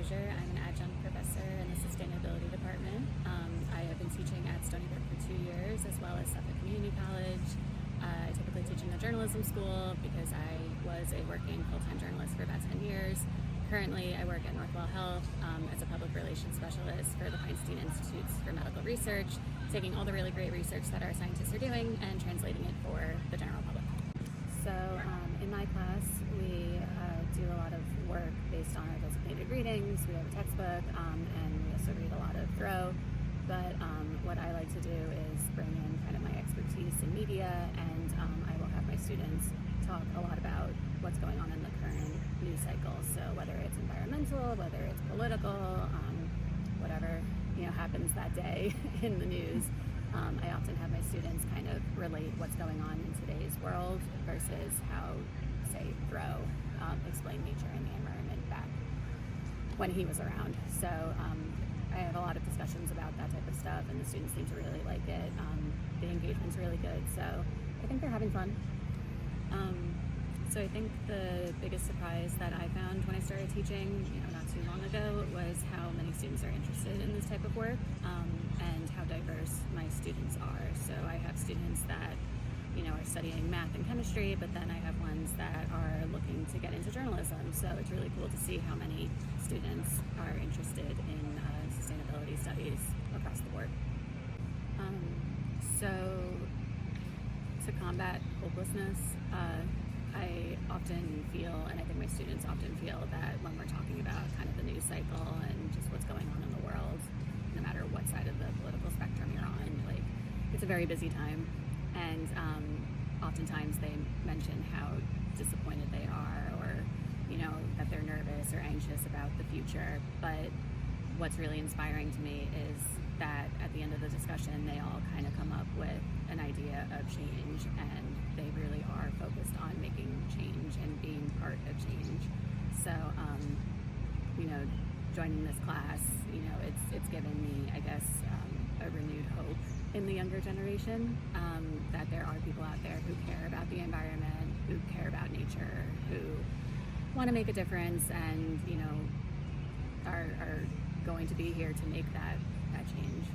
Mosher. I'm an adjunct professor in the sustainability department. I have been teaching at Stony Brook for 2 years, as well as Suffolk Community College. I typically teach in the journalism school because I was a working full-time journalist for about 10 years. Currently, I work at Northwell Health as a public relations specialist for the Feinstein Institutes for Medical Research, taking all the really great research that our scientists are doing and translating it for the general public. So in my class, we do a lot of work based on our designated readings. We have a textbook, and we also read a lot of Thoreau. But what I like to do is bring in kind of my expertise in media, and I will have my students talk a lot about what's going on in the current news cycle. So whether it's environmental, whether it's political, whatever happens that day in the news. I often have my students kind of relate what's going on in today's world versus how, say, Thoreau explained nature and the environment back when he was around. So I have a lot of discussions about that type of stuff, and the students seem to really like it. The engagement's really good, so I think they're having fun. So I think the biggest surprise that I found when I started teaching, not too long ago, was how many students are interested in this type of work, and how diverse my students are. So I have students that, are studying math and chemistry, but then I have ones that are looking to get into journalism. So it's really cool to see how many students are interested in sustainability studies across the board. So to combat hopelessness, I often feel, and I think my students often feel, that when we're talking about kind of the news cycle and just what's going on in the world, no matter what side of the political spectrum you're on, it's a very busy time. And oftentimes they mention how disappointed they are, or that they're nervous or anxious about the future. But what's really inspiring to me is that at the end of the discussion, they all kind of come up with an idea of change, and they really are focused on making change and being part of change. So, joining this class, it's given me, I guess, a renewed hope in the younger generation, that there are people out there who care about the environment, who care about nature, who want to make a difference, and are going to be here to make that change.